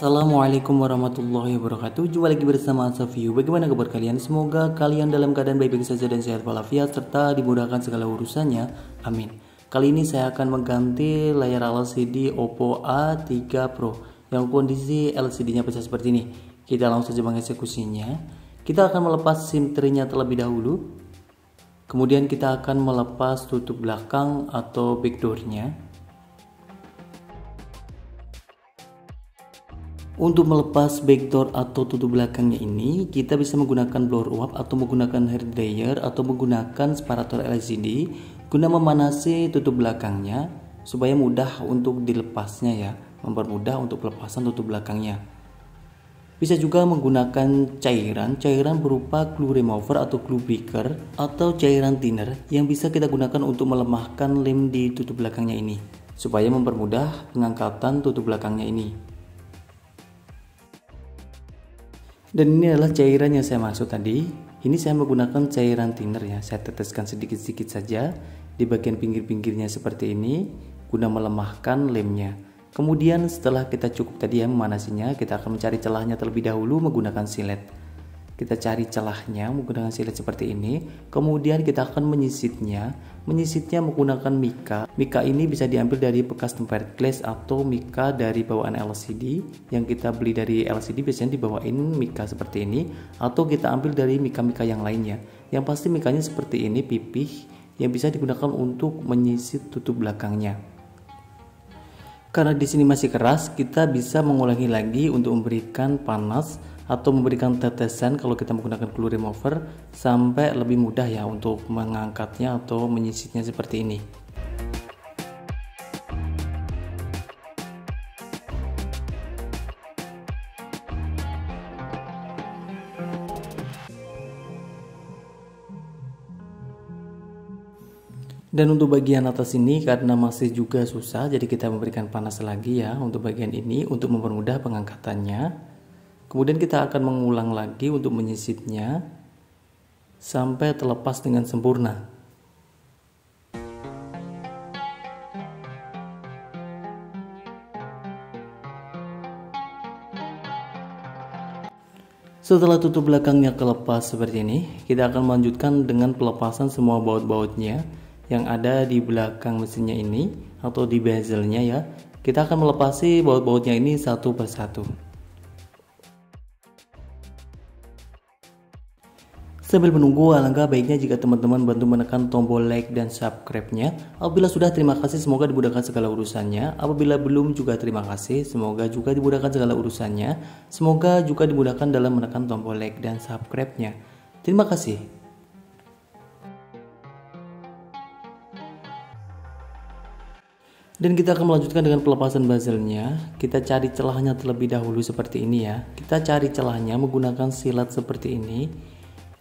Assalamualaikum warahmatullahi wabarakatuh. Jumpa lagi bersama Asafiu. Bagaimana kabar kalian? Semoga kalian dalam keadaan baik-baik saja dan sehat walafiat serta dimudahkan segala urusannya. Amin. Kali ini saya akan mengganti layar LCD Oppo A3 Pro yang kondisi LCD-nya pecah seperti ini. Kita langsung saja mengeksekusinya. Kita akan melepas SIM trinya terlebih dahulu. Kemudian kita akan melepas tutup belakang atau backdoor-nya. Untuk melepas backdoor atau tutup belakangnya ini, kita bisa menggunakan blower uap atau menggunakan hair dryer atau menggunakan separator LCD guna memanasi tutup belakangnya supaya mudah untuk dilepasnya ya, mempermudah untuk pelepasan tutup belakangnya. Bisa juga menggunakan cairan berupa glue remover atau glue breaker atau cairan thinner yang bisa kita gunakan untuk melemahkan lem di tutup belakangnya ini supaya mempermudah pengangkatan tutup belakangnya ini. Dan ini adalah cairan yang saya maksud tadi. Ini saya menggunakan cairan thinner ya. Saya teteskan sedikit-sedikit saja di bagian pinggir-pinggirnya seperti ini guna melemahkan lemnya. Kemudian setelah kita cukup tadi ya memanasinya, kita akan mencari celahnya terlebih dahulu menggunakan silet. Kita cari celahnya menggunakan silet seperti ini. Kemudian kita akan menyisitnya menggunakan mika. Mika ini bisa diambil dari bekas tempered glass atau mika dari bawaan LCD. Yang kita beli dari LCD biasanya dibawain mika seperti ini, atau kita ambil dari mika-mika yang lainnya. Yang pasti mikanya seperti ini, pipih, yang bisa digunakan untuk menyisit tutup belakangnya. Karena di sini masih keras, kita bisa mengulangi lagi untuk memberikan panas atau memberikan tetesan kalau kita menggunakan glue remover sampai lebih mudah ya untuk mengangkatnya atau menyisitnya seperti ini. Dan untuk bagian atas ini karena masih juga susah, jadi kita memberikan panas lagi ya untuk bagian ini untuk mempermudah pengangkatannya. Kemudian kita akan mengulang lagi untuk menyisitnya sampai terlepas dengan sempurna. Setelah tutup belakangnya kelepas seperti ini, kita akan melanjutkan dengan pelepasan semua baut-bautnya yang ada di belakang mesinnya ini atau di bezelnya ya. Kita akan melepasi baut-bautnya ini satu persatu. Sambil menunggu, alangkah baiknya jika teman-teman bantu menekan tombol like dan subscribe-nya. Apabila sudah, terima kasih, semoga dimudahkan segala urusannya. Apabila belum, juga terima kasih, semoga juga dimudahkan segala urusannya. Semoga juga dimudahkan dalam menekan tombol like dan subscribe-nya. Terima kasih. Dan kita akan melanjutkan dengan pelepasan bezelnya. Kita cari celahnya terlebih dahulu seperti ini ya. Kita cari celahnya menggunakan silet seperti ini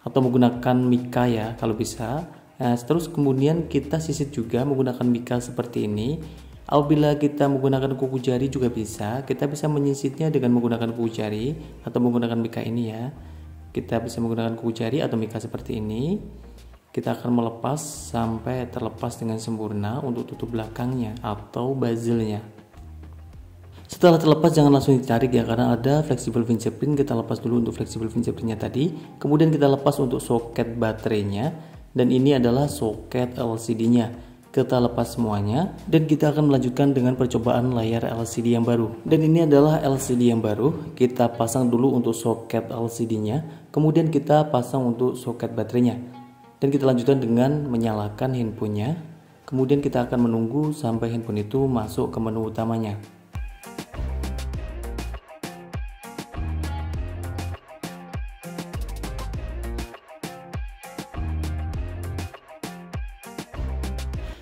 atau menggunakan mika ya kalau bisa. Nah, terus kemudian kita sisit juga menggunakan mika seperti ini. Apabila kita menggunakan kuku jari juga bisa. Kita bisa menyisitnya dengan menggunakan kuku jari atau menggunakan mika ini ya. Kita bisa menggunakan kuku jari atau mika seperti ini. Kita akan melepas sampai terlepas dengan sempurna untuk tutup belakangnya atau bezelnya. Setelah terlepas jangan langsung ditarik ya, karena ada flexible fingerprint. Kita lepas dulu untuk flexible fingerprintnya tadi. Kemudian kita lepas untuk soket baterainya, dan ini adalah soket LCD-nya. Kita lepas semuanya dan kita akan melanjutkan dengan percobaan layar LCD yang baru. Dan ini adalah LCD yang baru. Kita pasang dulu untuk soket LCD-nya, kemudian kita pasang untuk soket baterainya. Dan kita lanjutkan dengan menyalakan handphonenya. Kemudian kita akan menunggu sampai handphone itu masuk ke menu utamanya.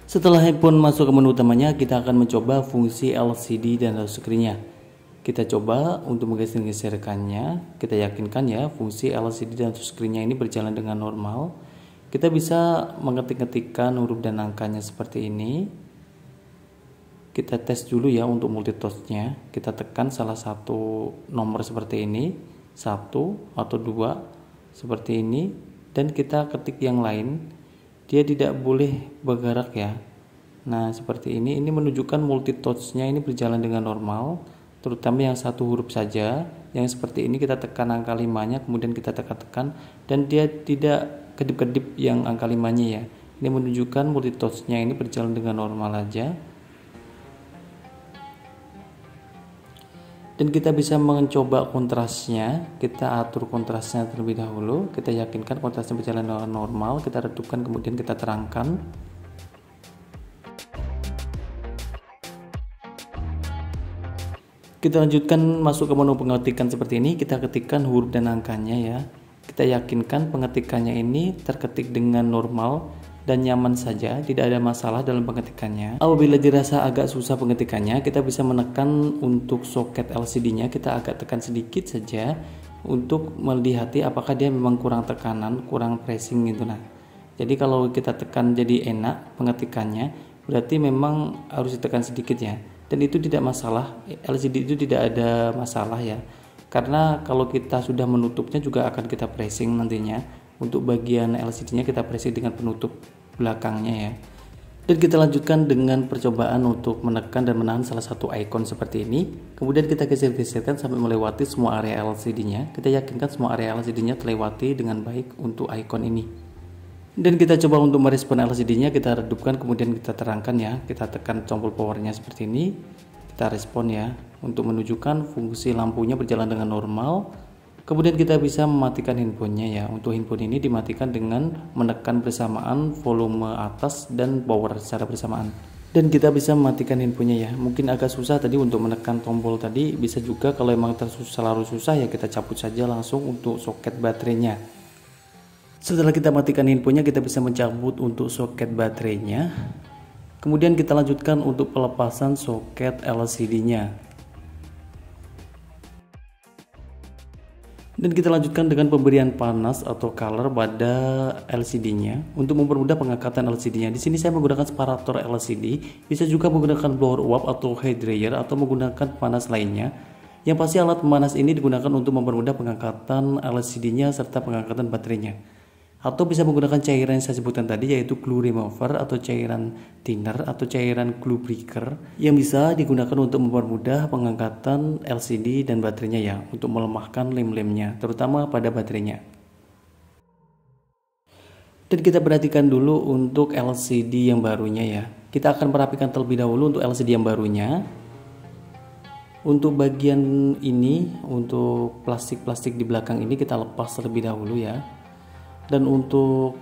Setelah handphone masuk ke menu utamanya, kita akan mencoba fungsi LCD dan touchscreen-nya. Kita coba untuk menggeser-geserkannya. Kita yakinkan ya fungsi LCD dan touchscreen-nya ini berjalan dengan normal. Kita bisa mengetik-ketikkan huruf dan angkanya seperti ini. Kita tes dulu ya untuk multitouch-nya. Kita tekan salah satu nomor seperti ini, 1 atau 2 seperti ini, dan kita ketik yang lain. Dia tidak boleh bergerak ya. Nah seperti ini menunjukkan multitouch-nya ini berjalan dengan normal. terutama yang satu huruf saja. Yang seperti ini kita tekan angka 5-nya, kemudian kita tekan-tekan, dan dia tidak kedip-kedip yang angka 5-nya ya. Ini menunjukkan multitouch-nya ini berjalan dengan normal aja. Dan kita bisa mencoba kontrasnya. Kita atur kontrasnya terlebih dahulu. Kita yakinkan kontrasnya berjalan dengan normal. Kita redupkan, kemudian kita terangkan. Kita lanjutkan masuk ke menu pengetikan seperti ini. Kita ketikkan huruf dan angkanya ya. Kita yakinkan pengetikannya ini terketik dengan normal dan nyaman saja, tidak ada masalah dalam pengetikannya. Apabila dirasa agak susah pengetikannya, kita bisa menekan untuk soket LCD-nya. Kita agak tekan sedikit saja untuk melihat apakah dia memang kurang tekanan, kurang pressing gitu. Nah, jadi kalau kita tekan jadi enak pengetikannya, berarti memang harus ditekan sedikit ya. Dan itu tidak masalah, LCD itu tidak ada masalah ya. Karena kalau kita sudah menutupnya juga akan kita pressing nantinya. Untuk bagian LCD-nya kita pressing dengan penutup belakangnya ya. Dan kita lanjutkan dengan percobaan untuk menekan dan menahan salah satu icon seperti ini. Kemudian kita geser-geserkan sampai melewati semua area LCD-nya. Kita yakinkan semua area LCD-nya terlewati dengan baik untuk icon ini. Dan kita coba untuk merespon LCD-nya, kita redupkan, kemudian kita terangkan ya. Kita tekan tombol powernya seperti ini. Kita respon ya, untuk menunjukkan fungsi lampunya berjalan dengan normal. Kemudian kita bisa mematikan handphonenya ya. Untuk handphone ini dimatikan dengan menekan bersamaan volume atas dan power secara bersamaan. Dan kita bisa mematikan handphonenya ya. Mungkin agak susah tadi untuk menekan tombol tadi. Bisa juga kalau emang terlalu susah ya kita cabut saja langsung untuk soket baterainya. Setelah kita matikan handphonenya, kita bisa mencabut untuk soket baterainya. Kemudian kita lanjutkan untuk pelepasan soket LCD-nya. Dan kita lanjutkan dengan pemberian panas atau color pada LCD-nya untuk mempermudah pengangkatan LCD-nya. Di sini saya menggunakan separator LCD, bisa juga menggunakan blower uap atau hair dryer atau menggunakan pemanas lainnya. Yang pasti alat pemanas ini digunakan untuk mempermudah pengangkatan LCD-nya serta pengangkatan baterainya. Atau bisa menggunakan cairan yang saya sebutkan tadi, yaitu glue remover atau cairan thinner atau cairan glue breaker yang bisa digunakan untuk mempermudah pengangkatan LCD dan baterainya ya, untuk melemahkan lem-lemnya terutama pada baterainya. Dan kita perhatikan dulu untuk LCD yang barunya ya. Kita akan merapikan terlebih dahulu untuk LCD yang barunya. Untuk bagian ini, untuk plastik-plastik di belakang ini kita lepas terlebih dahulu ya. Dan untuk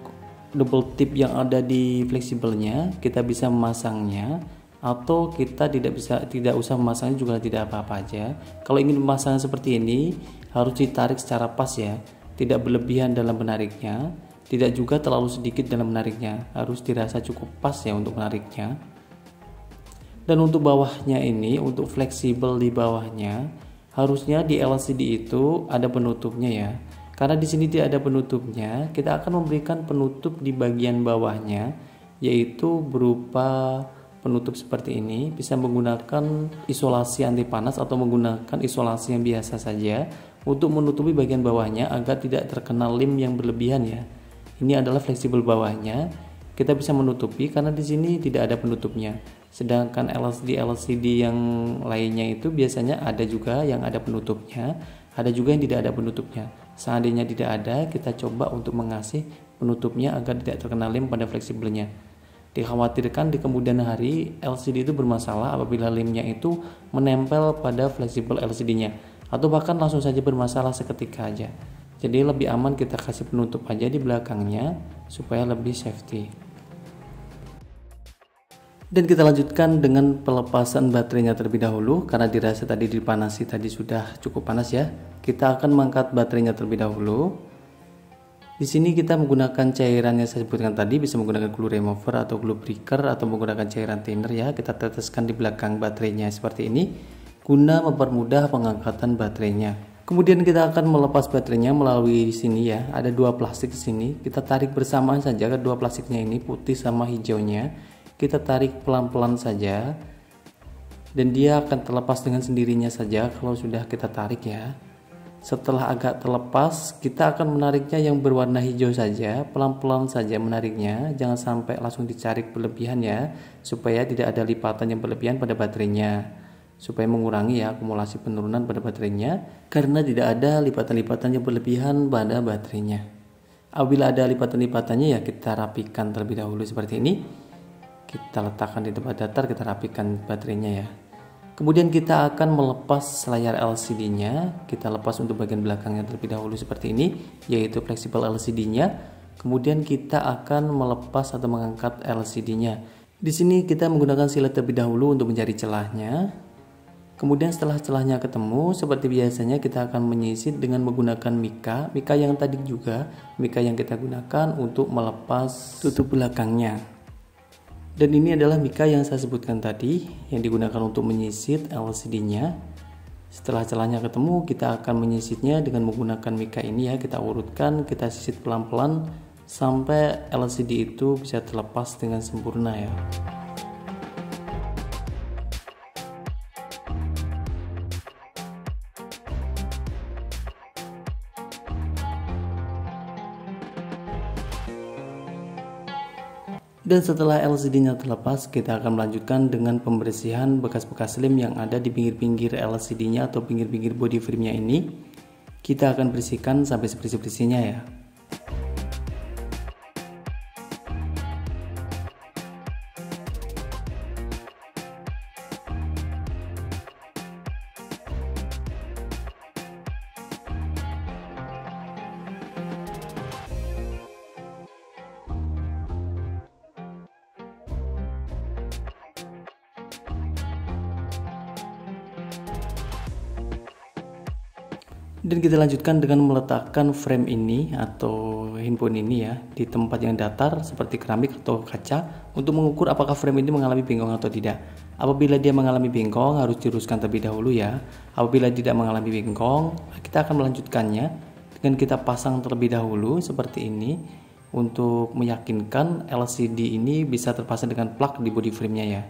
double tip yang ada di fleksibelnya, kita bisa memasangnya, atau kita tidak usah memasangnya juga tidak apa-apa aja. Kalau ingin memasangnya seperti ini, harus ditarik secara pas ya, tidak berlebihan dalam menariknya, tidak juga terlalu sedikit dalam menariknya, harus dirasa cukup pas ya untuk menariknya. Dan untuk bawahnya ini, untuk fleksibel di bawahnya, harusnya di LCD itu ada penutupnya ya. Karena di sini tidak ada penutupnya, kita akan memberikan penutup di bagian bawahnya, yaitu berupa penutup seperti ini. Bisa menggunakan isolasi anti panas atau menggunakan isolasi yang biasa saja untuk menutupi bagian bawahnya agar tidak terkena lem yang berlebihan ya. Ini adalah fleksibel bawahnya. Kita bisa menutupi karena di sini tidak ada penutupnya. Sedangkan LCD yang lainnya itu biasanya ada juga yang ada penutupnya, ada juga yang tidak ada penutupnya. Seandainya tidak ada, kita coba untuk mengasih penutupnya agar tidak terkena lem pada fleksibelnya. Dikhawatirkan di kemudian hari LCD itu bermasalah apabila lemnya itu menempel pada fleksibel LCD-nya, atau bahkan langsung saja bermasalah seketika aja. Jadi lebih aman kita kasih penutup aja di belakangnya supaya lebih safety. Dan kita lanjutkan dengan pelepasan baterainya terlebih dahulu. Karena dirasa tadi dipanasi tadi sudah cukup panas ya, kita akan mengangkat baterainya terlebih dahulu. Di sini kita menggunakan cairan yang saya sebutkan tadi, bisa menggunakan glue remover atau glue breaker atau menggunakan cairan thinner ya. Kita teteskan di belakang baterainya seperti ini guna mempermudah pengangkatan baterainya. Kemudian kita akan melepas baterainya melalui di sini ya. Ada dua plastik di sini. Kita tarik bersamaan saja kedua plastiknya ini, putih sama hijaunya. Kita tarik pelan-pelan saja, dan dia akan terlepas dengan sendirinya saja kalau sudah kita tarik ya. Setelah agak terlepas, kita akan menariknya yang berwarna hijau saja, pelan-pelan saja menariknya, jangan sampai langsung ditarik berlebihan ya, supaya tidak ada lipatan yang berlebihan pada baterainya. supaya mengurangi ya akumulasi penurunan pada baterainya, karena tidak ada lipatan-lipatan yang berlebihan pada baterainya. Apabila ada lipatan-lipatannya ya kita rapikan terlebih dahulu seperti ini. Kita letakkan di tempat datar, kita rapikan baterainya ya. Kemudian kita akan melepas layar LCD-nya. Kita lepas untuk bagian belakangnya terlebih dahulu seperti ini, yaitu fleksibel LCD-nya. Kemudian kita akan melepas atau mengangkat LCD-nya. Di sini kita menggunakan silet terlebih dahulu untuk mencari celahnya. Kemudian setelah celahnya ketemu, seperti biasanya kita akan menyisir dengan menggunakan mika yang tadi juga, mika yang kita gunakan untuk melepas tutup belakangnya. Dan ini adalah mika yang saya sebutkan tadi, yang digunakan untuk menyisir LCD-nya. Setelah celahnya ketemu, kita akan menyisirnya dengan menggunakan mika ini ya, kita urutkan, kita sisir pelan-pelan sampai LCD itu bisa terlepas dengan sempurna ya. Dan setelah LCD-nya terlepas, kita akan melanjutkan dengan pembersihan bekas-bekas lem yang ada di pinggir-pinggir LCD-nya atau pinggir-pinggir body frame-nya ini. Kita akan bersihkan sampai sebersih-bersihnya ya. Dan kita lanjutkan dengan meletakkan frame ini atau handphone ini ya di tempat yang datar seperti keramik atau kaca untuk mengukur apakah frame ini mengalami bengkong atau tidak. Apabila dia mengalami bengkong harus diluruskan terlebih dahulu ya. Apabila tidak mengalami bengkong, kita akan melanjutkannya dengan kita pasang terlebih dahulu seperti ini untuk meyakinkan LCD ini bisa terpasang dengan plug di body frame-nya ya.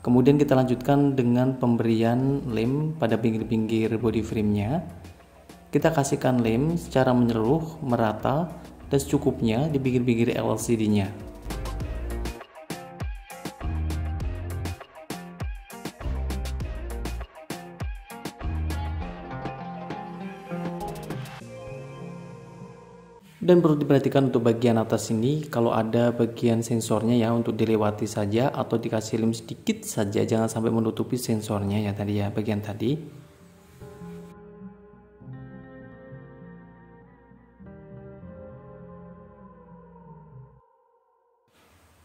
Kemudian kita lanjutkan dengan pemberian lem pada pinggir-pinggir body frame-nya. Kita kasihkan lem secara menyeluruh, merata, dan secukupnya di pinggir-pinggir LCD-nya. Dan perlu diperhatikan untuk bagian atas ini, kalau ada bagian sensornya ya untuk dilewati saja atau dikasih lem sedikit saja, jangan sampai menutupi sensornya ya tadi ya, bagian tadi.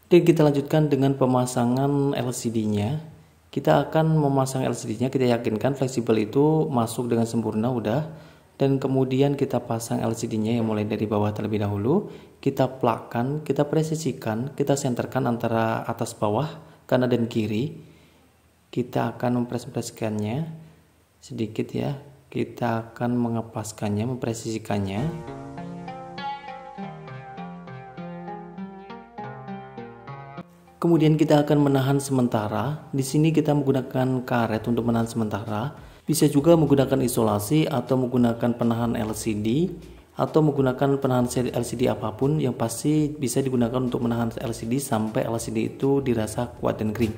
Dan kita lanjutkan dengan pemasangan LCD-nya. Kita akan memasang LCD-nya, kita yakinkan fleksibel itu masuk dengan sempurna udah. Dan kemudian kita pasang LCD-nya yang mulai dari bawah terlebih dahulu. Kita plugkan, kita presisikan, kita senterkan antara atas bawah, kanan dan kiri. Kita akan mempresisikannya sedikit ya. Kita akan mengepaskannya, mempresisikannya. Kemudian kita akan menahan sementara. Di sini kita menggunakan karet untuk menahan sementara. Bisa juga menggunakan isolasi atau menggunakan penahan LCD atau menggunakan penahan LCD apapun, yang pasti bisa digunakan untuk menahan LCD sampai LCD itu dirasa kuat dan kering.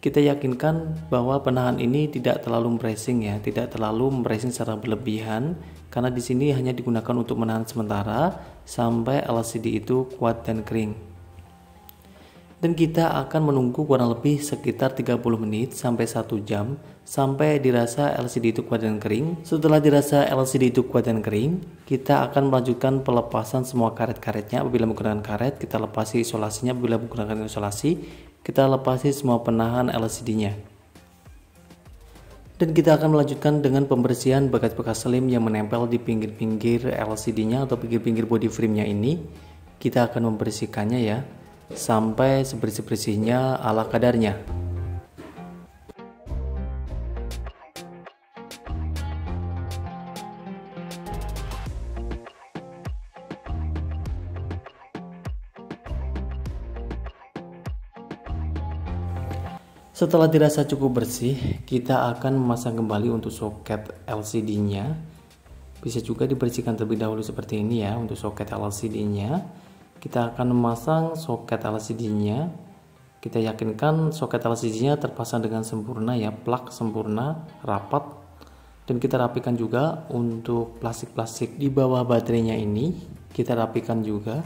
Kita yakinkan bahwa penahan ini tidak terlalu mempressing ya, tidak terlalu mempressing secara berlebihan, karena di sini hanya digunakan untuk menahan sementara sampai LCD itu kuat dan kering. Dan kita akan menunggu kurang lebih sekitar 30 menit sampai 1 jam sampai dirasa LCD itu kuat dan kering. Setelah dirasa LCD itu kuat dan kering, kita akan melanjutkan pelepasan semua karet-karetnya. Apabila menggunakan karet, kita lepasi isolasinya. Apabila menggunakan isolasi, kita lepasi semua penahan LCD-nya. Dan kita akan melanjutkan dengan pembersihan bekas-bekas lem yang menempel di pinggir-pinggir LCD-nya atau pinggir-pinggir body frame-nya ini. Kita akan membersihkannya ya, sampai sebersih-bersihnya ala kadarnya. Setelah dirasa cukup bersih, kita akan memasang kembali untuk soket LCD-nya. Bisa juga dibersihkan terlebih dahulu seperti ini ya untuk soket LCD-nya. Kita akan memasang soket LCD-nya. Kita yakinkan soket LCD-nya terpasang dengan sempurna ya, plug sempurna, rapat. Dan kita rapikan juga untuk plastik-plastik di bawah baterainya ini, kita rapikan juga.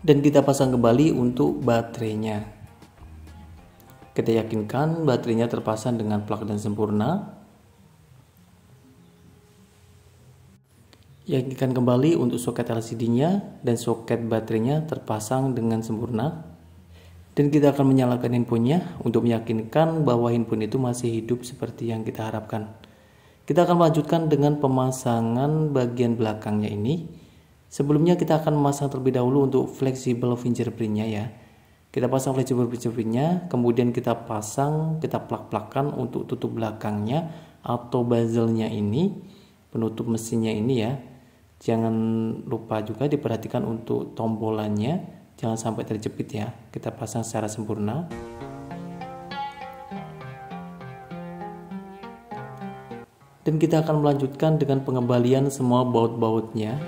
Dan kita pasang kembali untuk baterainya. Kita yakinkan baterainya terpasang dengan plug dan sempurna. Yakinkan kembali untuk soket LCD-nya dan soket baterainya terpasang dengan sempurna. Dan kita akan menyalakan handphonenya untuk meyakinkan bahwa handphone itu masih hidup seperti yang kita harapkan. Kita akan melanjutkan dengan pemasangan bagian belakangnya ini. Sebelumnya kita akan memasang terlebih dahulu untuk fleksibel fingerprint-nya ya. Kita pasang fleksibel fingerprint-nya, kemudian kita pasang, kita plak-plakan untuk tutup belakangnya atau bezelnya ini, penutup mesinnya ini ya. Jangan lupa juga diperhatikan untuk tombolannya, jangan sampai terjepit ya. Kita pasang secara sempurna. Dan kita akan melanjutkan dengan pengembalian semua baut-bautnya.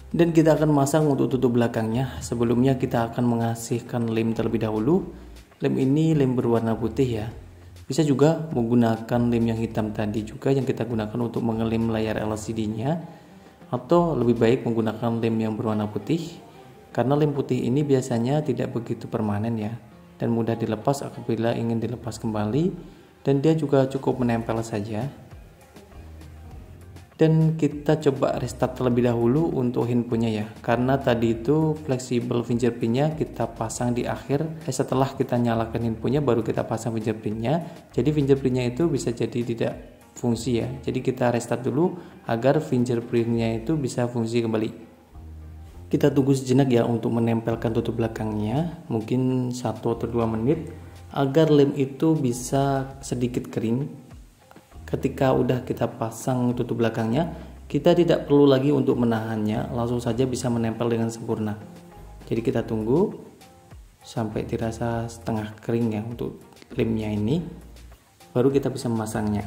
Dan kita akan masang untuk tutup belakangnya. Sebelumnya kita akan mengasihkan lem terlebih dahulu. Lem ini lem berwarna putih ya. Bisa juga menggunakan lem yang hitam tadi juga yang kita gunakan untuk mengelem layar LCD-nya, atau lebih baik menggunakan lem yang berwarna putih, karena lem putih ini biasanya tidak begitu permanen ya, dan mudah dilepas apabila ingin dilepas kembali, dan dia juga cukup menempel saja. Dan kita coba restart terlebih dahulu untuk handphonenya ya, karena tadi itu fleksibel fingerprintnya kita pasang di akhir, setelah kita nyalakan handphonenya baru kita pasang fingerprintnya. Jadi fingerprintnya itu bisa jadi tidak fungsi ya, jadi kita restart dulu agar fingerprintnya itu bisa fungsi kembali. Kita tunggu sejenak ya untuk menempelkan tutup belakangnya, mungkin 1 atau 2 menit agar lem itu bisa sedikit kering. Ketika udah kita pasang tutup belakangnya, kita tidak perlu lagi untuk menahannya, langsung saja bisa menempel dengan sempurna. Jadi kita tunggu sampai dirasa setengah kering ya untuk lemnya ini, baru kita bisa memasangnya.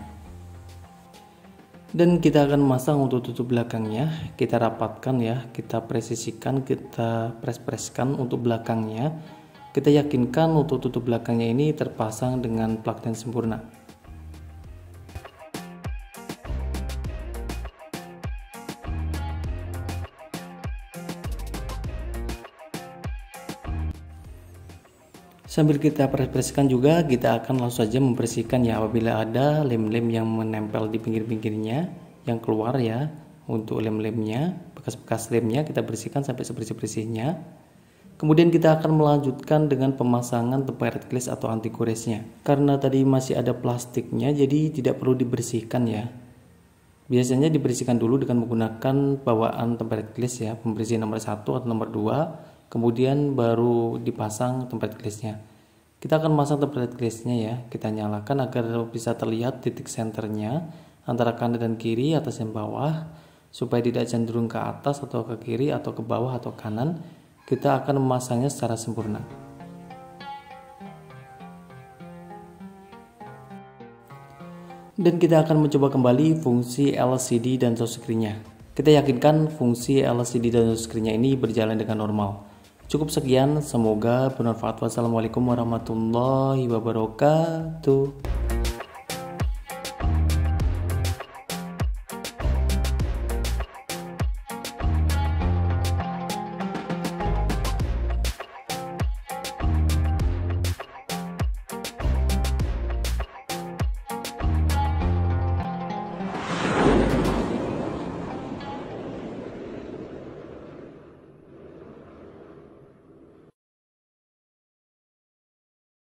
Dan kita akan memasang untuk tutup belakangnya, kita rapatkan ya, kita presisikan, kita pres-preskan untuk belakangnya. Kita yakinkan untuk tutup belakangnya ini terpasang dengan plug dan sempurna. Sambil kita pres-preskan juga, kita akan langsung saja membersihkan ya apabila ada lem-lem yang menempel di pinggir-pinggirnya yang keluar ya. Untuk lem-lemnya, bekas-bekas lemnya kita bersihkan sampai sebersih-bersihnya. Kemudian kita akan melanjutkan dengan pemasangan tempered glass atau anti goresnya. Karena tadi masih ada plastiknya, jadi tidak perlu dibersihkan ya. Biasanya dibersihkan dulu dengan menggunakan bawaan tempered glass ya, pembersih nomor 1 atau nomor 2. Kemudian baru dipasang tempered glassnya. Kita akan masang tempered glassnya ya, kita nyalakan agar bisa terlihat titik senternya antara kanan dan kiri, atas dan bawah, supaya tidak cenderung ke atas atau ke kiri atau ke bawah atau kanan. Kita akan memasangnya secara sempurna. Dan kita akan mencoba kembali fungsi LCD dan touchscreen-nya. Kita yakinkan fungsi LCD dan touchscreen-nya ini berjalan dengan normal. Cukup sekian, semoga bermanfaat. Wassalamualaikum warahmatullahi wabarakatuh.